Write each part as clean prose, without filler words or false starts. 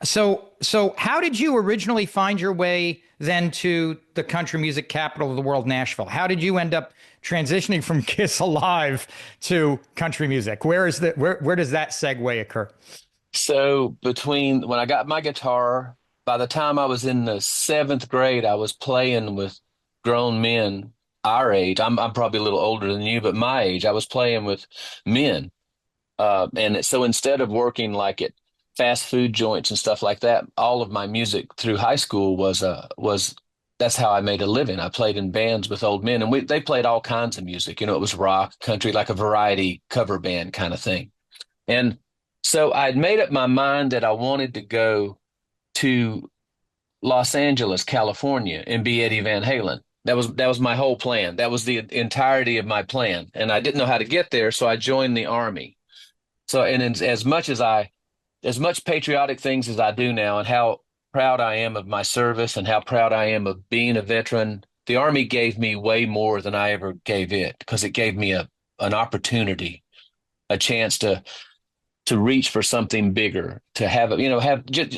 So how did you originally find your way then to the country music capital of the world, Nashville? How did you end up transitioning from Kiss Alive to country music? Where does that segue occur? So between when I got my guitar, by the time I was in the seventh grade, I was playing with grown men our age. I'm probably a little older than you, but my age, I was playing with men. So instead of working like at fast food joints and stuff like that, all of my music through high school was that's how I made a living. I played in bands with old men, and they played all kinds of music. You know, it was rock, country, like a variety cover band kind of thing. And so I'd made up my mind that I wanted to go to Los Angeles, California, and be Eddie Van Halen. That was my whole plan. That was the entirety of my plan, and I didn't know how to get there, so I joined the army. So, and as much patriotic things as I do now, and how proud I am of my service, and how proud I am of being a veteran, the Army gave me way more than I ever gave it because it gave me an opportunity, a chance to reach for something bigger, to have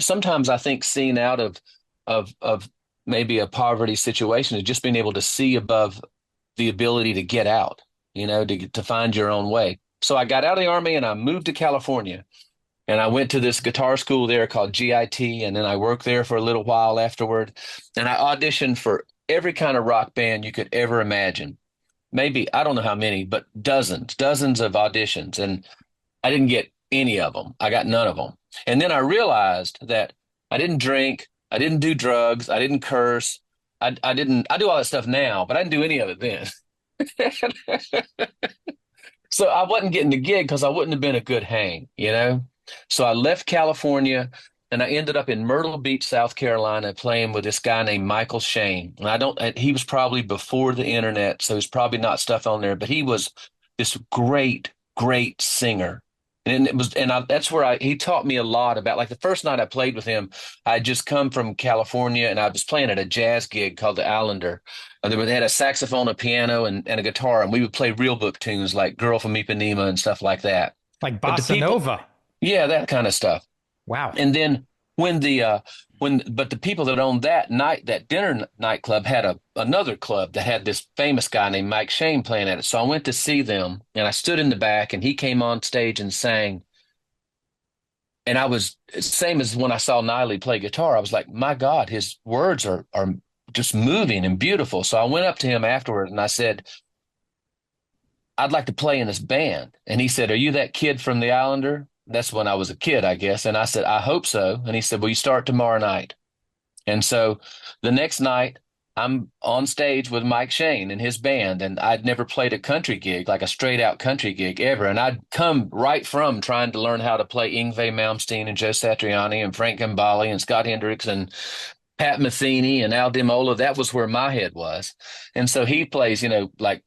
sometimes I think seeing out of maybe a poverty situation is just being able to see above the ability to get out, to find your own way. So I got out of the army and I moved to California, and I went to this guitar school there called GIT, and then I worked there for a little while afterward. And I auditioned for every kind of rock band you could ever imagine. Maybe, I don't know how many, but dozens of auditions. And I didn't get any of them. I got none of them. And then I realized that I didn't drink, I didn't do drugs, I didn't curse. I do all that stuff now, but I didn't do any of it then. So I wasn't getting the gig because I wouldn't have been a good hang. So I left California and I ended up in Myrtle Beach, South Carolina, playing with this guy named Michael Shane. And he was probably before the internet, so he's probably not stuff on there, but he was this great singer. That's where he taught me a lot about, like, the first night I played with him, I had just come from California and I was playing at a jazz gig called the Allender. They had a saxophone, a piano, and a guitar, and we would play real book tunes like Girl from Ipanema and stuff like that. Like But the bossa people, nova. yeah, that kind of stuff. Wow. And then when but the people that owned that dinner nightclub had another club that had this famous guy named Mike Shane playing at it. So I went to see them, and I stood in the back, and he came on stage and sang. And I was same as when I saw Niley play guitar. I was like, my God, his words are just moving and beautiful. So I went up to him afterward and I said, I'd like to play in this band. And he said, are you that kid from the Islander? That's when I was a kid, I guess. And I said, I hope so. And he said, well, you start tomorrow night. And so the next night, I'm on stage with Mike Shane and his band. And I'd never played a country gig, like a straight out country gig ever. And I'd come right from trying to learn how to play Yngwie Malmsteen and Joe Satriani and Frank Gambale and Scott Hendricks and Pat Metheny and Al Di Meola. That was where my head was. And so he plays, like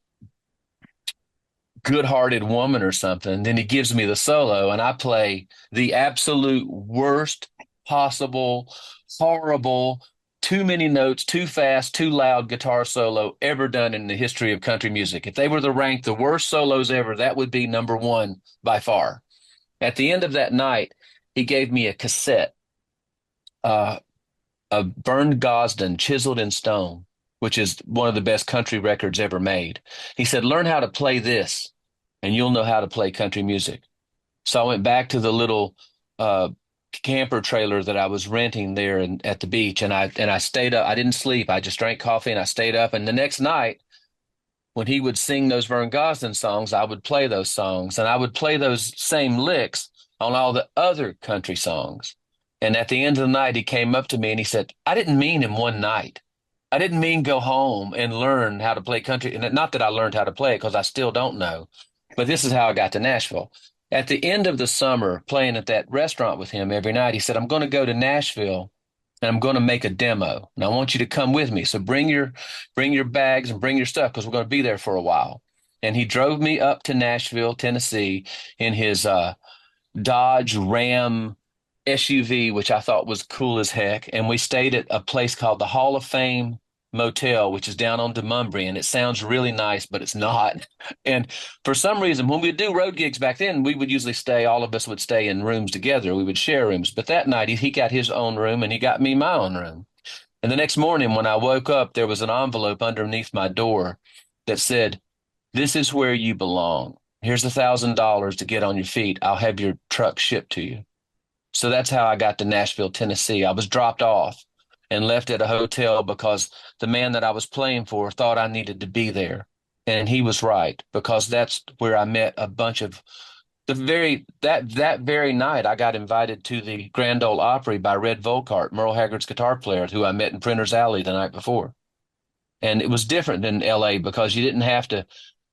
Good-Hearted Woman or something. Then he gives me the solo, and I play the absolute worst possible, horrible, too many notes, too fast, too loud guitar solo ever done in the history of country music. If they were to rank the worst solos ever, that would be number one by far. At the end of that night, he gave me a cassette uh, of Vern Gosdin, Chiseled in Stone, which is one of the best country records ever made. He said, learn how to play this and you'll know how to play country music. So I went back to the little camper trailer that I was renting there at the beach, and I stayed up. I didn't sleep. I just drank coffee and I stayed up. And the next night, when he would sing those Vern Gosdin songs, I would play those songs, and I would play those same licks on all the other country songs. And at the end of the night, he came up to me and he said, I didn't mean in one night. I didn't mean go home and learn how to play country. And not that I learned how to play it, because I still don't know. But this is how I got to Nashville. At the end of the summer, playing at that restaurant with him every night, he said, I'm going to go to Nashville and I'm going to make a demo. And I want you to come with me. So bring your bags and bring your stuff, because we're going to be there for a while. And he drove me up to Nashville, Tennessee, in his Dodge Ram SUV, which I thought was cool as heck. And we stayed at a place called the Hall of Fame Motel, which is down on Demumbry, and it sounds really nice, but it's not. And for some reason, when we would do road gigs back then, we would usually stay, all of us would stay in rooms together. We would share rooms. But that night, he got his own room and he got me my own room. And the next morning, when I woke up, there was an envelope underneath my door that said, "This is where you belong. Here's $1,000 to get on your feet. I'll have your truck shipped to you." So that's how I got to Nashville, Tennessee. I was dropped off and left at a hotel because the man that I was playing for thought I needed to be there. And he was right, because that's where I met a bunch of that very night I got invited to the Grand Ole Opry by Redd Volkaert, Merle Haggard's guitar player, who I met in Printer's Alley the night before. And it was different than LA because you didn't have to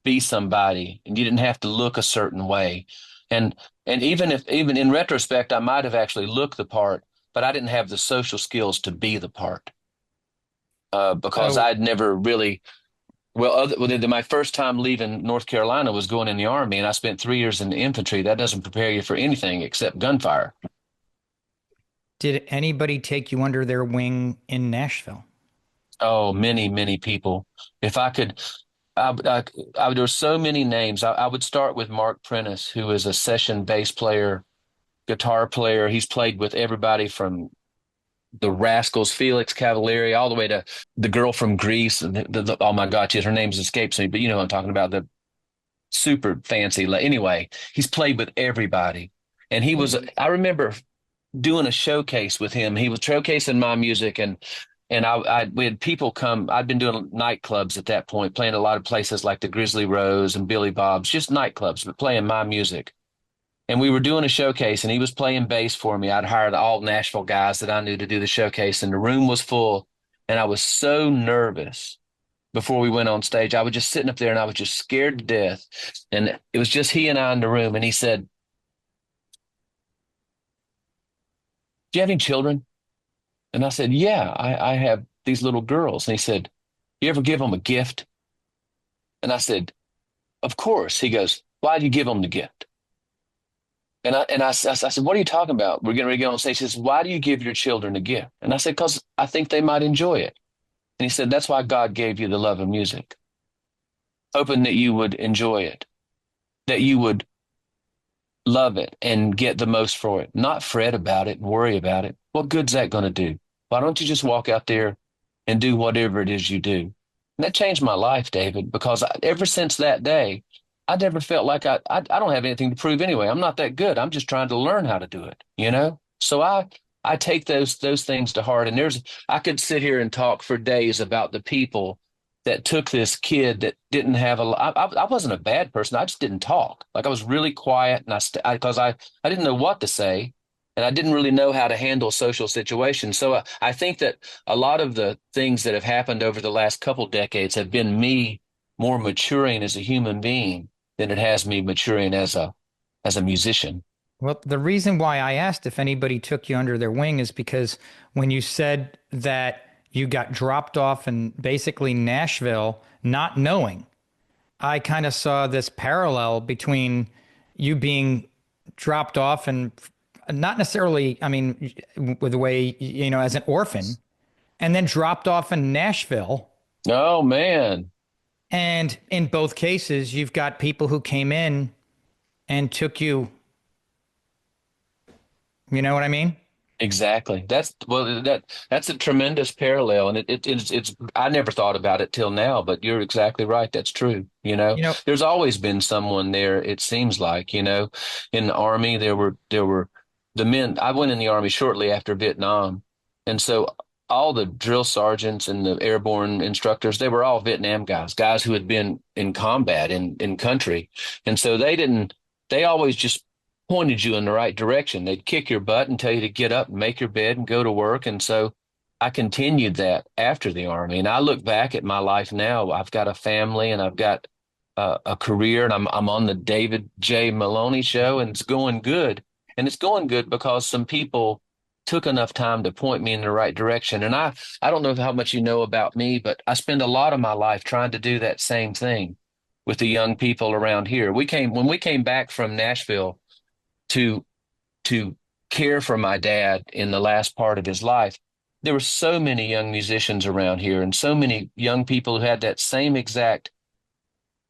be somebody and you didn't have to look a certain way. And even in retrospect, I might have actually looked the part, but I didn't have the social skills to be the part, because So I'd never really, my first time leaving North Carolina was going in the Army, and I spent 3 years in the infantry. That doesn't prepare you for anything except gunfire. did anybody take you under their wing in Nashville? Oh, many, many people. If I could, there were so many names. I would start with Mark Prentice, who is a session bass player, guitar player. He's played with everybody from the Rascals, Felix Cavalieri, all the way to the girl from Greece. And oh my God, her name escapes me, but you know what I'm talking about, the super fancy. Anyway, he's played with everybody. And I remember doing a showcase with him. He was showcasing my music, and we had people come. I'd been doing nightclubs at that point, playing a lot of places like the Grizzly Rose and Billy Bob's, just nightclubs, but playing my music. And we were doing a showcase, and he was playing bass for me. I'd hired all Nashville guys that I knew to do the showcase, and the room was full. And I was so nervous before we went on stage. I was just sitting up there, and I was just scared to death. And it was just he and I in the room. And he said, "Do you have any children?" And I said, "Yeah, I have these little girls." And he said, "You ever give them a gift?" And I said, "Of course." He goes, "Why do you give them the gift?" I said, "What are you talking about? We're getting ready to get on stage." He says, "Why do you give your children a gift?" And I said, "Because I think they might enjoy it." And he said, "That's why God gave you the love of music, hoping that you would enjoy it, that you would love it and get the most for it, not fret about it and worry about it. What good's that going to do? Why don't you just walk out there and do whatever it is you do?" And that changed my life, David, because ever since that day, I never felt like I don't have anything to prove anyway. I'm not that good. I'm just trying to learn how to do it, you know? So I take those things to heart. And I could sit here and talk for days about the people that took this kid that didn't have I wasn't a bad person. I just didn't talk. Like, I was really quiet, and because I didn't know what to say, and I didn't really know how to handle social situations. So I think that a lot of the things that have happened over the last couple decades have been me more maturing as a human being than it has me maturing as a musician. Well, the reason why I asked if anybody took you under their wing is because when you said that you got dropped off in basically Nashville, not knowing, I kind of saw this parallel between you being dropped off and not necessarily, I mean, with the way, you know, as an orphan, and then dropped off in Nashville. Oh man. And in both cases, you've got people who came in and took you. You know what I mean? Exactly. That's a tremendous parallel, and it's I never thought about it till now, but you're exactly right. That's true. You know, You know, there's always been someone there. It seems like, you know, in the Army there were the men. I went in the Army shortly after Vietnam, and so all the drill sergeants and the airborne instructors, they were all Vietnam guys who had been in combat in country, and so they always just pointed you in the right direction. They'd kick your butt and tell you to get up and make your bed and go to work. And so I continued that after the Army. And I look back at my life now. I've got a family, and I've got a career, and I'm on the David J. Maloney show, and it's going good. And it's going good because some people took enough time to point me in the right direction. And I don't know how much you know about me, but I spend a lot of my life trying to do that same thing with the young people around here. When we came back from Nashville to care for my dad in the last part of his life, there were so many young musicians around here and so many young people who had that same exact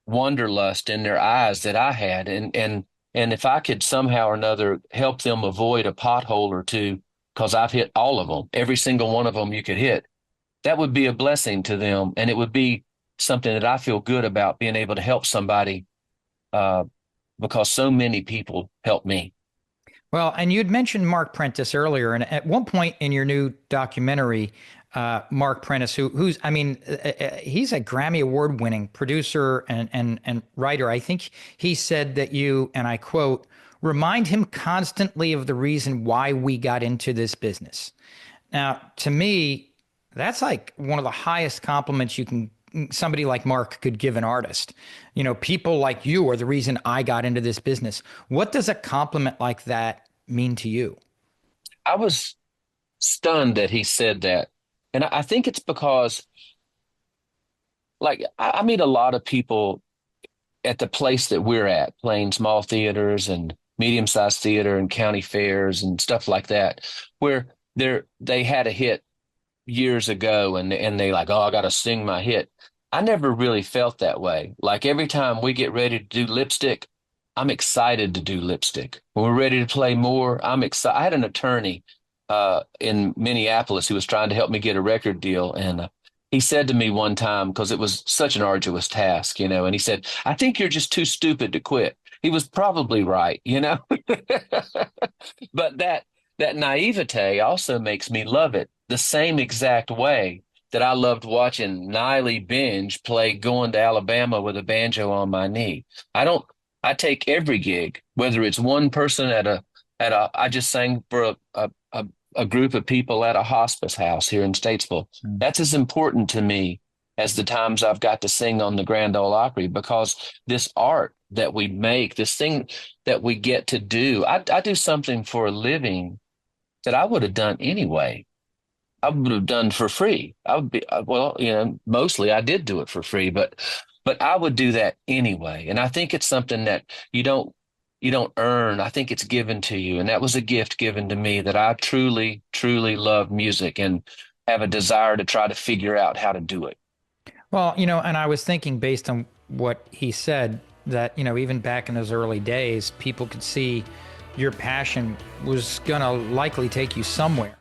wanderlust in their eyes that I had. And if I could somehow or another help them avoid a pothole or two, because I've hit all of them, every single one of them you could hit, that would be a blessing to them. And it would be something that I feel good about being able to help somebody, uh, because so many people helped me. Well, and you'd mentioned Mark Prentice earlier, and at one point in your new documentary, Mark Prentice, who's, I mean, he's a Grammy Award-winning producer and writer. I think he said that you, and I quote, remind him constantly of the reason why we got into this business. Now, to me, that's like one of the highest compliments you can somebody like Mark could give an artist. You know, people like you are the reason I got into this business. What does a compliment like that mean to you? I was stunned that he said that. And I think it's because, like, I meet a lot of people at the place that we're at, playing small theaters and medium-sized theater and county fairs and stuff like that, where they had a hit years ago and they like, oh, I got to sing my hit. I never really felt that way. Like every time we get ready to do lipstick, I'm excited to do lipstick. When we're ready to play more, I'm excited. I had an attorney in Minneapolis who was trying to help me get a record deal, and he said to me one time, because it was such an arduous task, and he said, "I think you're just too stupid to quit." He was probably right. But that naivete also makes me love it the same exact way that I loved watching Niley Binge play Going to Alabama with a banjo on my knee. I don't, I take every gig, whether it's one person I just sang for a group of people at a hospice house here in Statesville. Mm. That's as important to me as the times I've got to sing on the Grand Ole Opry, because this art that we make, this thing that we get to do, I do something for a living that I would have done anyway. I would have done for free. I would be, well, mostly I did do it for free, but I would do that anyway. And I think it's something that you don't earn. I think it's given to you. And that was a gift given to me, that I truly, truly love music and have a desire to try to figure out how to do it. Well, and I was thinking based on what he said that, even back in those early days, people could see your passion was going to likely take you somewhere.